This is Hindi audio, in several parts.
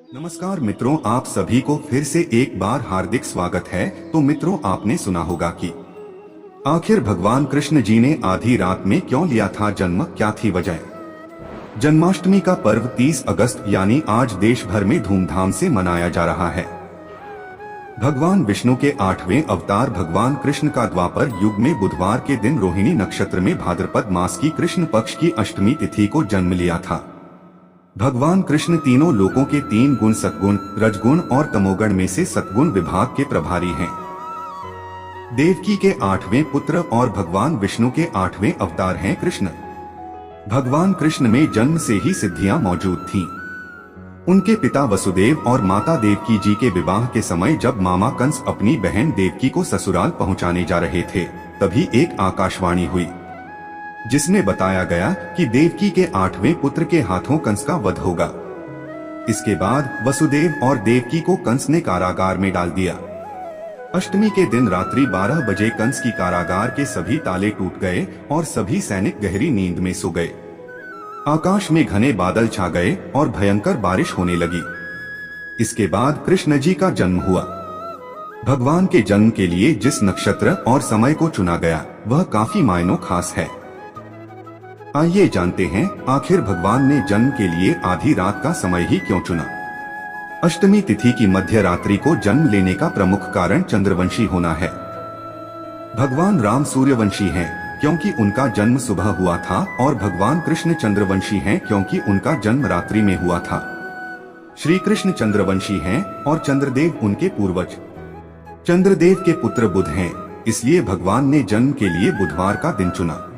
नमस्कार मित्रों, आप सभी को फिर से एक बार हार्दिक स्वागत है। तो मित्रों, आपने सुना होगा कि आखिर भगवान कृष्ण जी ने आधी रात में क्यों लिया था जन्म, क्या थी वजह। जन्माष्टमी का पर्व 30 अगस्त यानी आज देश भर में धूमधाम से मनाया जा रहा है। भगवान विष्णु के 8वें अवतार भगवान कृष्ण का द्वापर युग में बुधवार के दिन रोहिणी नक्षत्र में भाद्रपद मास की कृष्ण पक्ष की अष्टमी तिथि को जन्म लिया था। भगवान कृष्ण तीनों लोकों के 3 गुण सत्गुण, रजगुण और तमोगुण में से सत्गुण विभाग के प्रभारी हैं। देवकी के 8वें पुत्र और भगवान विष्णु के 8वें अवतार हैं कृष्ण। भगवान कृष्ण में जन्म से ही सिद्धियां मौजूद थीं। उनके पिता वसुदेव और माता देवकी जी के विवाह के समय जब मामा कंस अपनी बहन देवकी को ससुराल पहुंचाने जा रहे थे, तभी एक आकाशवाणी हुई जिसमें बताया गया कि देवकी के 8वें पुत्र के हाथों कंस का वध होगा। इसके बाद वसुदेव और देवकी को कंस ने कारागार में डाल दिया। अष्टमी के दिन रात्रि 12 बजे कंस की कारागार के सभी ताले टूट गए और सभी सैनिक गहरी नींद में सो गए। आकाश में घने बादल छा गए और भयंकर बारिश होने लगी। इसके बाद कृष्ण जी का जन्म हुआ। भगवान के जन्म के लिए जिस नक्षत्र और समय को चुना गया वह काफी मायनों खास है। आइए जानते हैं आखिर भगवान ने जन्म के लिए आधी रात का समय ही क्यों चुना। अष्टमी तिथि की मध्य रात्रि को जन्म लेने का प्रमुख कारण चंद्रवंशी होना है। भगवान राम सूर्यवंशी हैं क्योंकि उनका जन्म सुबह हुआ था और भगवान कृष्ण चंद्रवंशी हैं क्योंकि उनका जन्म रात्रि में हुआ था। श्री कृष्ण चंद्रवंशी हैं और चंद्रदेव उनके पूर्वज। चंद्रदेव के पुत्र बुध हैं, इसलिए भगवान ने जन्म के लिए बुधवार का दिन चुना।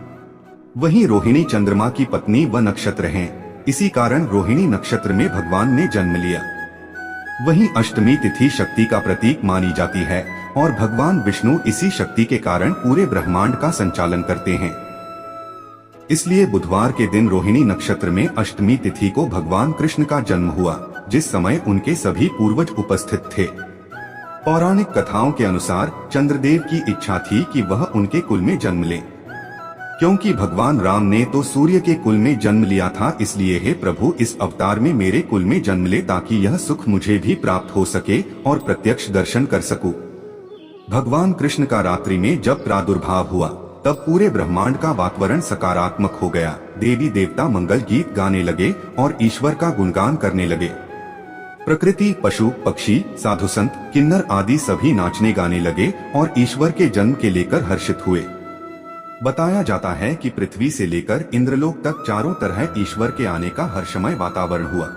वहीं रोहिणी चंद्रमा की पत्नी व नक्षत्र हैं, इसी कारण रोहिणी नक्षत्र में भगवान ने जन्म लिया। वहीं अष्टमी तिथि शक्ति का प्रतीक मानी जाती है और भगवान विष्णु इसी शक्ति के कारण पूरे ब्रह्मांड का संचालन करते हैं। इसलिए बुधवार के दिन रोहिणी नक्षत्र में अष्टमी तिथि को भगवान कृष्ण का जन्म हुआ, जिस समय उनके सभी पूर्वज उपस्थित थे। पौराणिक कथाओं के अनुसार चंद्रदेव की इच्छा थी कि वह उनके कुल में जन्म लें। क्योंकि भगवान राम ने तो सूर्य के कुल में जन्म लिया था, इसलिए हे प्रभु इस अवतार में मेरे कुल में जन्म ले ताकि यह सुख मुझे भी प्राप्त हो सके और प्रत्यक्ष दर्शन कर सकूं। भगवान कृष्ण का रात्रि में जब प्रादुर्भाव हुआ तब पूरे ब्रह्मांड का वातावरण सकारात्मक हो गया। देवी देवता मंगल गीत गाने लगे और ईश्वर का गुणगान करने लगे। प्रकृति, पशु पक्षी, साधु संत, किन्नर आदि सभी नाचने गाने लगे और ईश्वर के जन्म के लेकर हर्षित हुए। बताया जाता है कि पृथ्वी से लेकर इंद्रलोक तक चारों तरह ईश्वर के आने का हर्षमय वातावरण हुआ।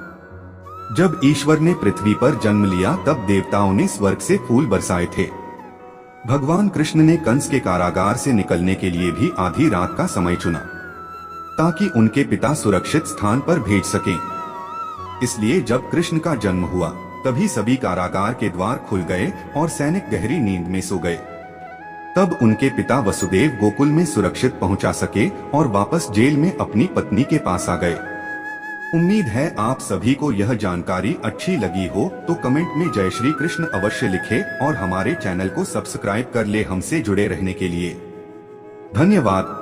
जब ईश्वर ने पृथ्वी पर जन्म लिया तब देवताओं ने स्वर्ग से फूल बरसाए थे। भगवान कृष्ण ने कंस के कारागार से निकलने के लिए भी आधी रात का समय चुना ताकि उनके पिता सुरक्षित स्थान पर भेज सकें। इसलिए जब कृष्ण का जन्म हुआ तभी सभी कारागार के द्वार खुल गए और सैनिक गहरी नींद में सो गए। तब उनके पिता वसुदेव गोकुल में सुरक्षित पहुंचा सके और वापस जेल में अपनी पत्नी के पास आ गए। उम्मीद है आप सभी को यह जानकारी अच्छी लगी हो, तो कमेंट में जय श्री कृष्ण अवश्य लिखें और हमारे चैनल को सब्सक्राइब कर ले हमसे जुड़े रहने के लिए। धन्यवाद।